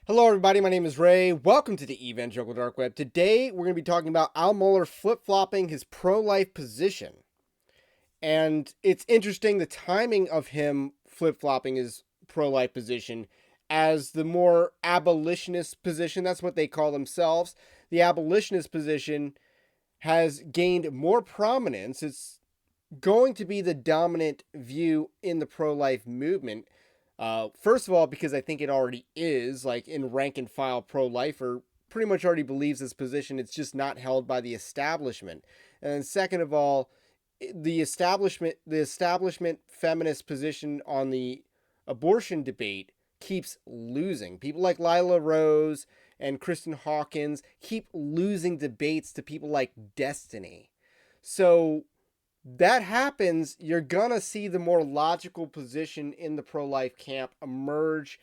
Hello, everybody. My name is Ray. Welcome to the Evangelical Dark Web. Today, we're going to be talking about Al Mohler flip-flopping his pro-life position. And it's interesting the timing of him flip-flopping his pro-life position as the more abolitionist position, that's what they call themselves. The abolitionist position has gained more prominence. It's going to be the dominant view in the pro-life movement. First of all, because I think it already is, like in rank and file pro-lifer, pretty much already believes this position. It's just not held by the establishment. And then second of all, the establishment feminist position on the abortion debate keeps losing. People like Lila Rose and Kristen Hawkins keep losing debates to people like Destiny. So that happens, you're gonna see the more logical position in the pro-life camp emerge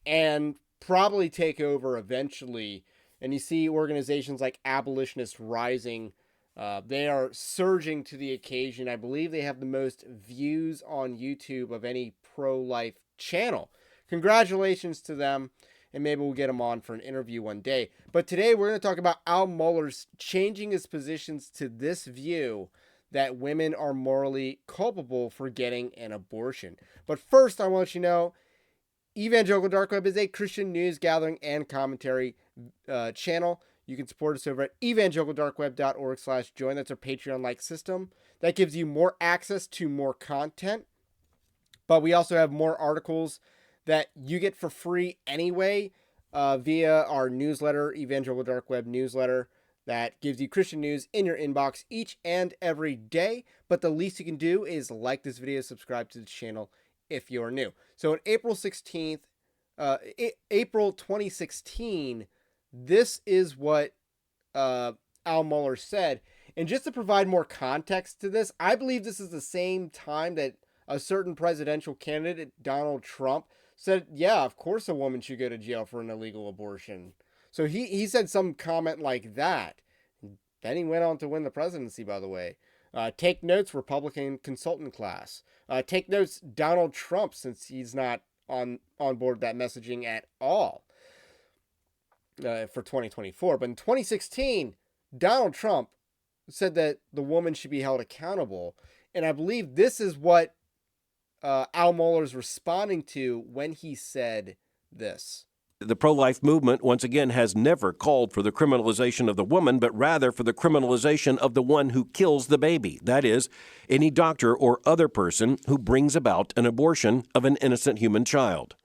and probably take over eventually. And you see organizations like Abolitionists Rising. They are surging to the occasion. I believe they have the most views on YouTube of any pro-life channel. Congratulations to them, and maybe we'll get them on for an interview one day. But today we're going to talk about Al Mohler's changing his positions to this view that women are morally culpable for getting an abortion. But first, I want to let you know, Evangelical Dark Web is a Christian news gathering and commentary channel. You can support us over at evangelicaldarkweb.org/join. That's our Patreon-like system. That gives you more access to more content. But we also have more articles that you get for free anyway via our newsletter, Evangelical Dark Web newsletter, that gives you Christian news in your inbox each and every day. But the least you can do is like this video, subscribe to the channel if you're new. So on April 16th, April 2016, this is what Al Mohler said. And just to provide more context to this, I believe this is the same time that a certain presidential candidate, Donald Trump, said, yeah, of course a woman should go to jail for an illegal abortion. So he said some comment like that. Then he went on to win the presidency, by the way. Take notes, Republican consultant class. Take notes, Donald Trump, since he's not on board with that messaging at all for 2024. But in 2016, Donald Trump said that the woman should be held accountable. And I believe this is what Al Mohler is responding to when he said this. The pro-life movement, once again, has never called for the criminalization of the woman, but rather for the criminalization of the one who kills the baby. That is, any doctor or other person who brings about an abortion of an innocent human child.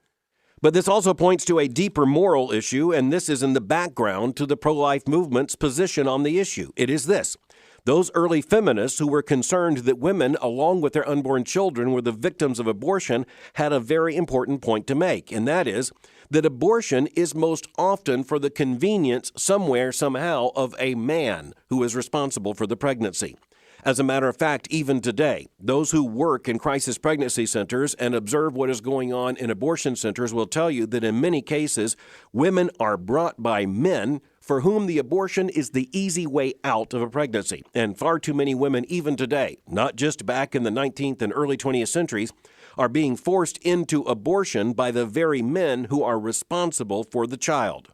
But this also points to a deeper moral issue, and this is in the background to the pro-life movement's position on the issue. It is this. Those early feminists who were concerned that women, along with their unborn children, were the victims of abortion, had a very important point to make, and that is that abortion is most often for the convenience somewhere, somehow, of a man who is responsible for the pregnancy. As a matter of fact, even today, those who work in crisis pregnancy centers and observe what is going on in abortion centers will tell you that in many cases, women are brought by men for whom the abortion is the easy way out of a pregnancy. And far too many women, even today, not just back in the 19th and early 20th centuries, are being forced into abortion by the very men who are responsible for the child.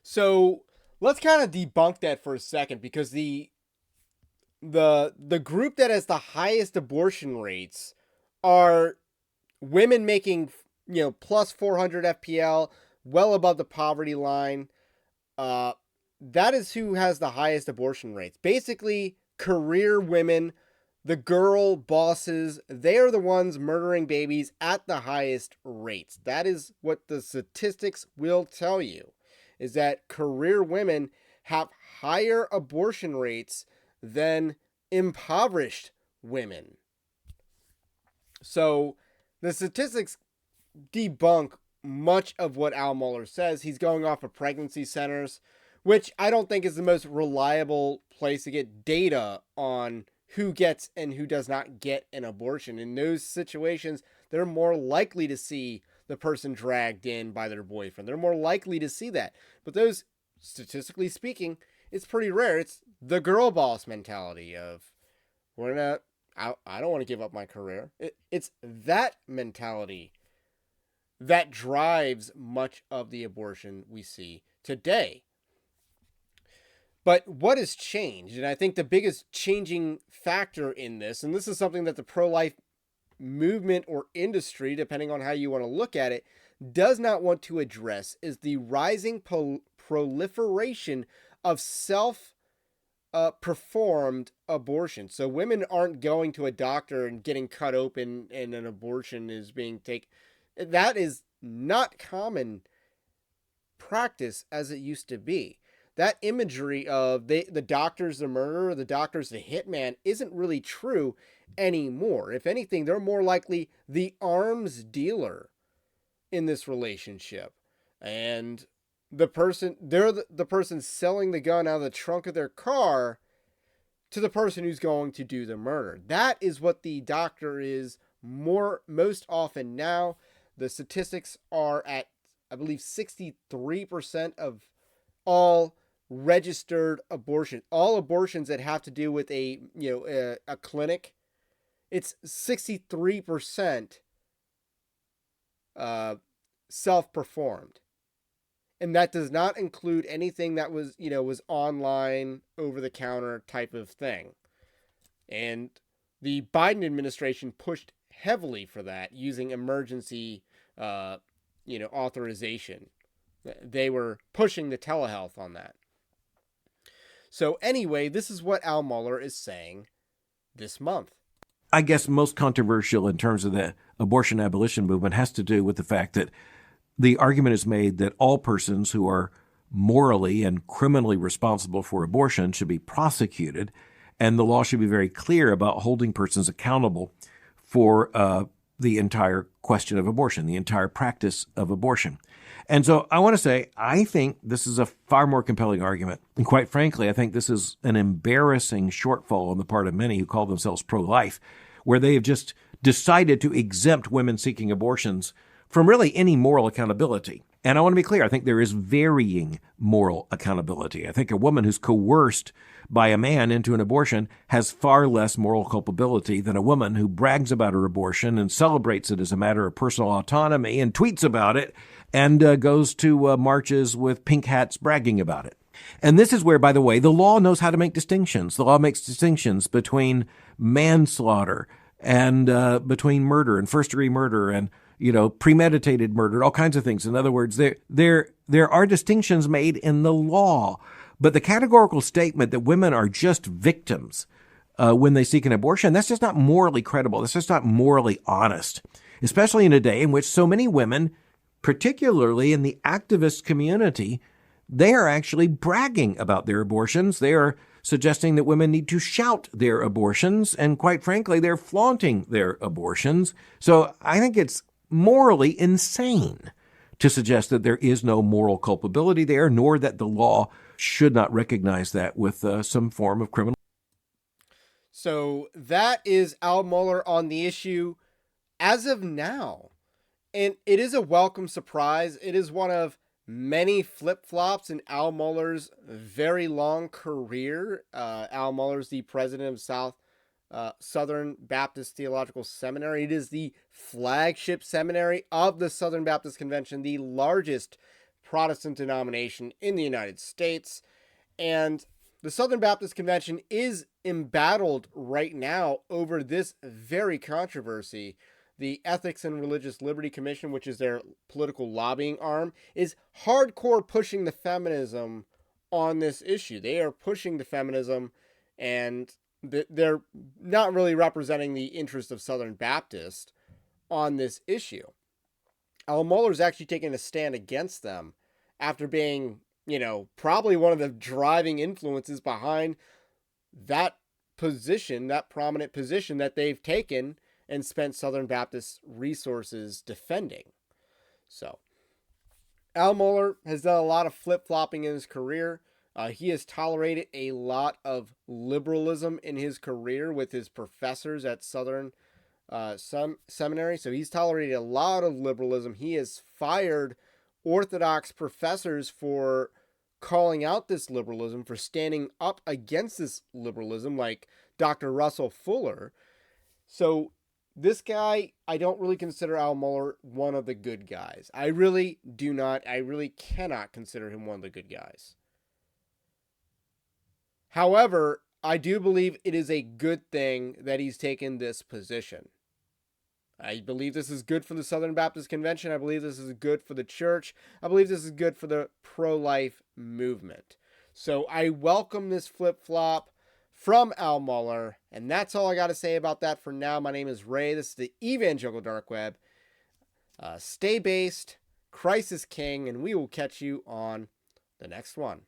So let's kind of debunk that for a second, because the group that has the highest abortion rates are women making, plus 400 FPL, well above the poverty line. That is who has the highest abortion rates. Basically, career women, the girl bosses, they are the ones murdering babies at the highest rates. That is what the statistics will tell you, is that career women have higher abortion rates than impoverished women. So the statistics debunk much of what Al Mohler says. He's going off of pregnancy centers, which I don't think is the most reliable place to get data on who gets and who does not get an abortion. In those situations, they're more likely to see the person dragged in by their boyfriend. They're more likely to see that. But those, statistically speaking, it's pretty rare. It's the girl boss mentality of, I don't want to give up my career. It's that mentality that drives much of the abortion we see today. But what has changed? And I think the biggest changing factor in this, and this is something that the pro life movement or industry, depending on how you want to look at it, does not want to address, is the rising proliferation of self performed abortion. So women aren't going to a doctor and getting cut open and an abortion is being taken. That is not common practice as it used to be. That imagery of the doctor's the murderer, the doctor's the hitman isn't really true anymore. If anything, they're more likely the arms dealer in this relationship. And they're the person selling the gun out of the trunk of their car to the person who's going to do the murder. That is what the doctor is most often now. The statistics are at, I believe, 63% of all registered abortion, all abortions that have to do with a clinic. It's 63% self-performed, and that does not include anything that was online, over-the-counter type of thing. And the Biden administration pushed heavily for that, using emergency authorization. They were pushing the telehealth on that. So anyway, this is what Al Mohler is saying this month. I guess most controversial in terms of the abortion abolition movement has to do with the fact that the argument is made that all persons who are morally and criminally responsible for abortion should be prosecuted, and the law should be very clear about holding persons accountable for the entire question of abortion, the entire practice of abortion. And so I want to say, I think this is a far more compelling argument. And quite frankly, I think this is an embarrassing shortfall on the part of many who call themselves pro-life, where they have just decided to exempt women seeking abortions from really any moral accountability. And I want to be clear, I think there is varying moral accountability. I think a woman who's coerced by a man into an abortion has far less moral culpability than a woman who brags about her abortion and celebrates it as a matter of personal autonomy and tweets about it and goes to marches with pink hats bragging about it. And this is where, by the way, the law knows how to make distinctions. The law makes distinctions between manslaughter and between murder and first-degree murder and premeditated murder, all kinds of things. In other words, there are distinctions made in the law. But the categorical statement that women are just victims when they seek an abortion, that's just not morally credible. That's just not morally honest, especially in a day in which so many women, particularly in the activist community, they are actually bragging about their abortions. They are suggesting that women need to shout their abortions, and quite frankly, they're flaunting their abortions. So I think it's morally insane to suggest that there is no moral culpability there, nor that the law should not recognize that with some form of criminal. So that is Al Mohler on the issue as of now. And it is a welcome surprise. It is one of many flip-flops in Al Mohler's very long career. Al Mohler's the president of Southern Baptist Theological Seminary. It is the flagship seminary of the Southern Baptist Convention, the largest Protestant denomination in the United States. And the Southern Baptist Convention is embattled right now over this very controversy. The Ethics and Religious Liberty Commission, which is their political lobbying arm, is hardcore pushing the feminism on this issue. They are pushing the feminism, and they're not really representing the interest of Southern Baptists on this issue. Al Mohler's actually taking a stand against them after being, probably one of the driving influences behind that position, that prominent position that they've taken and spent Southern Baptist resources defending. So, Al Mohler has done a lot of flip-flopping in his career. He has tolerated a lot of liberalism in his career with his professors at Southern Seminary. So he's tolerated a lot of liberalism. He has fired Orthodox professors for calling out this liberalism, for standing up against this liberalism, like Dr. Russell Fuller. So This guy, I don't really consider Al Mohler one of the good guys. I really do not. I really cannot consider him one of the good guys. However, I do believe it is a good thing that he's taken this position. I believe this is good for the Southern Baptist Convention. I believe this is good for the church. I believe this is good for the pro-life movement. So I welcome this flip-flop from Al Mohler. And that's all I got to say about that for now. My name is Ray. This is the Evangelical Dark Web. Stay based. Christ is King. And we will catch you on the next one.